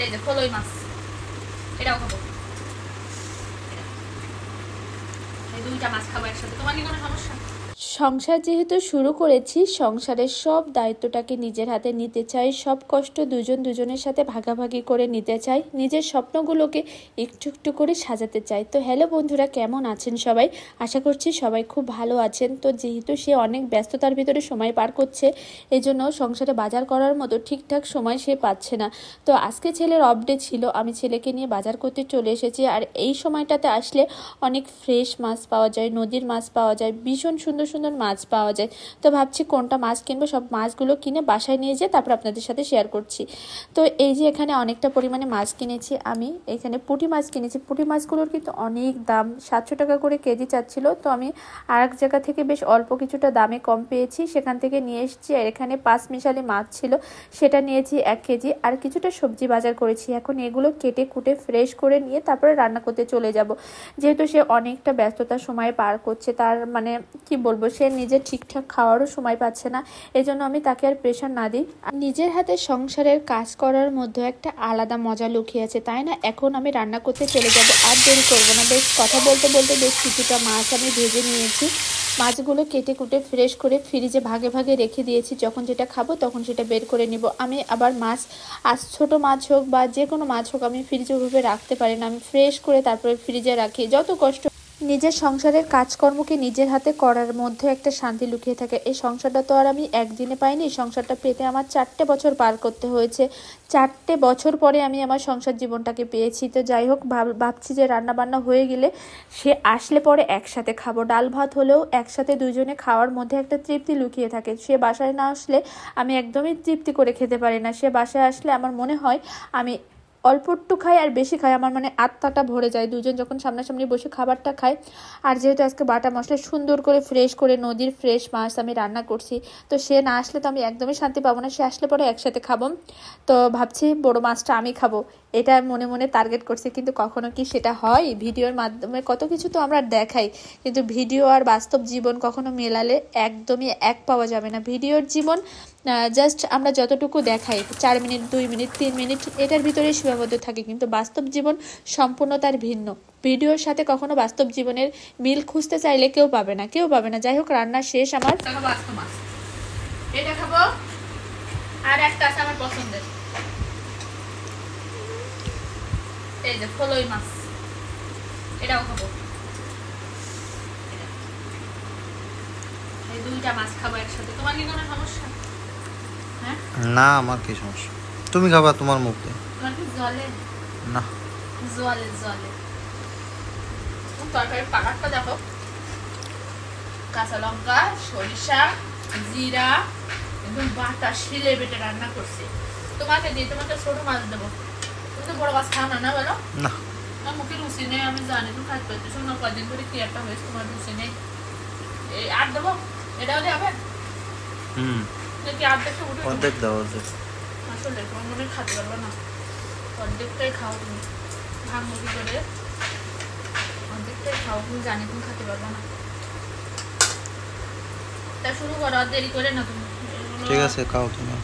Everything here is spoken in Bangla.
এই যে ফলই মাছ, এটাও খাবো। এই দুইটা মাছ খাবো একসাথে। তোমার কি কোনো সমস্যা? সংসার যেহেতু শুরু করেছি, সংসারের সব দায়িত্বটাকে নিজের হাতে নিতে চাই, সব কষ্ট দুজনের সাথে ভাগাভাগি করে নিতে চাই, নিজের স্বপ্নগুলোকে একটু একটু করে সাজাতে চাই। তো হ্যালো বন্ধুরা, কেমন আছেন সবাই? আশা করছি সবাই খুব ভালো আছেন। তো যেহেতু সে অনেক ব্যস্ততার ভিতরে সময় পার করছে, এই জন্য সংসারে বাজার করার মতো ঠিকঠাক সময় সে পাচ্ছে না। তো আজকে ছেলের অফ ডে ছিল, আমি ছেলেকে নিয়ে বাজার করতে চলে এসেছি। আর এই সময়টাতে আসলে অনেক ফ্রেশ মাছ পাওয়া যায়, নদীর মাছ পাওয়া যায়, ভীষণ সুন্দর সুন্দর মাছ পাওয়া যায়। তো ভাবছি কোনটা মাছ কিনবো, সব মাছগুলো কিনে বাসায় নিয়ে যেয়ে তারপর আপনাদের সাথে শেয়ার করছি। তো এই যে এখানে অনেকটা পরিমাণে মাছ কিনেছি আমি। এখানে পুঁটি মাছ কিনেছি। পুঁটি মাছগুলোর কিন্তু অনেক দাম, 700 টাকা করে কেজি চাচ্ছিল। তো আমি আর এক জায়গা থেকে বেশ অল্প কিছুটা দামে কম পেয়েছি, সেখান থেকে নিয়ে এসেছি। আর এখানে 5 মিশালি মাছ ছিল, সেটা নিয়েছি 1 কেজি। আর কিছুটা সবজি বাজার করেছি। এখন এগুলো কেটে কুটে ফ্রেশ করে নিয়ে তারপরে রান্না করতে চলে যাব। যেহেতু সে অনেকটা ব্যস্ততার সময় পার করছে, তার মানে কি বলবো, সে নিজে ঠিকঠাক খাওয়ারও সময় পাচ্ছে না। এই জন্য আমি তাকে আর প্রেশার না দিই। নিজের হাতে সংসারের কাজ করার মধ্যে একটা আলাদা মজা লুকিয়ে আছে, তাই না? এখন আমি রান্না করতে চলে যাব, আর দেরি করবো না। বেশ কথা বলতে বলতে বেশ কিছুটা মাছ আমি ভেজে নিয়েছি। মাছগুলো কেটে কুটে ফ্রেশ করে ফ্রিজে ভাগে ভাগে রেখে দিয়েছি, যখন যেটা খাবো তখন সেটা বের করে নিব। আমি আবার মাছ, আর ছোটো মাছ হোক বা যে কোনো মাছ হোক, আমি ফ্রিজে ওভাবে রাখতে পারি না। আমি ফ্রেশ করে তারপরে ফ্রিজে রাখি। যত কষ্ট, নিজের সংসারের কাজকর্মকে নিজের হাতে করার মধ্যে একটা শান্তি লুকিয়ে থাকে। এই সংসারটা তো আর আমি একদিনে পাইনি, সংসারটা পেতে আমার 4টে বছর পার করতে হয়েছে। 4টে বছর পরে আমি আমার সংসার জীবনটাকে পেয়েছি। তো যাই হোক, ভাবছি যে রান্না বান্না হয়ে গেলে সে আসলে পরে একসাথে খাবো। ডাল ভাত হলেও একসাথে দুজনে খাওয়ার মধ্যে একটা তৃপ্তি লুকিয়ে থাকে। সে বাসায় না আসলে আমি একদমই তৃপ্তি করে খেতে পারি না। সে বাসায় আসলে আমার মনে হয় আমি অল্প একটু খাই আর বেশি খাই, আমার মানে আত্মাটা ভরে যায় দুজন যখন সামনাসামনি বসে খাবারটা খাই। আর যেহেতু আজকে বাটা মশলা সুন্দর করে ফ্রেশ করে নদীর ফ্রেশ মাছ আমি রান্না করছি, তো সে না আসলে তো আমি একদমই শান্তি পাবো না। সে আসলে পরে একসাথে খাবো। তো ভাবছি বড় মাছটা আমি খাবো, এটা মনে মনে টার্গেট করছি। কিন্তু কখনো কি সেটা হয়? ভিডিওর মাধ্যমে কত কিছু তো আমরা দেখাই, কিন্তু ভিডিও আর বাস্তব জীবন কখনো মেলালে একদমই এক পাওয়া যাবে না। ভিডিওর জীবন জাস্ট আমরা যতটুকু দেখাই, 4 মিনিট, 2 মিনিট, 3 মিনিট, এটার ভিতরে সীমাবদ্ধ থাকে। কিন্তু বাস্তব জীবন সম্পূর্ণ তার ভিন্ন। ভিডিওর সাথে কখনো বাস্তব জীবনের মিল খুঁজতে চাইলে কেউ পাবে না, কেউ পাবে না। যাই হোক, রান্না শেষ আমার। এটা খাবো, আর একটা আছে আমার পছন্দের, এই যে ফলই মাছ, এটাও খাবো। এই দুইটা মাছ খাবো একসাথে। তোমার কি কোনো সমস্যা? হ্যাঁ না, আমার কি সমস্যা? তুমি খাবা তোমার মুখ দিয়ে। তোমার কি জলে? না, জলে জলে। তরকারির পাকারটা দেখো, কাঁচা লঙ্কা, সরিষা, জিরা, একদম বাটা শিলে বেটে রান্না করছি। তোমাকে দিই, তোমাকে ছোট মাছ দেবো। তুমি তো বড় মাছ খাও না, না বলো? না, আমার মুখে রুচি নেই, আমি জানি। তুমি খাইতে পারতেছো না, কয়দিন ধরে কি একটা হয়েছে, তোমার রুচি নেই। এই আর দেবো, এটাও হবে নাকি? অর্ধেকটা উঠে অর্ধেক দাও, অর্ধেক। আসলে তোমার মনে খাতে পারবো না, অর্ধেকটাই খাও তুমি। ভাঙবো কি করে? অর্ধেকটাই খাও, তুমি জানি তুমি খাতে পারবো না। তা শুরু করো, আর দেরি করে না তুমি। ঠিক আছে, খাও তুমি।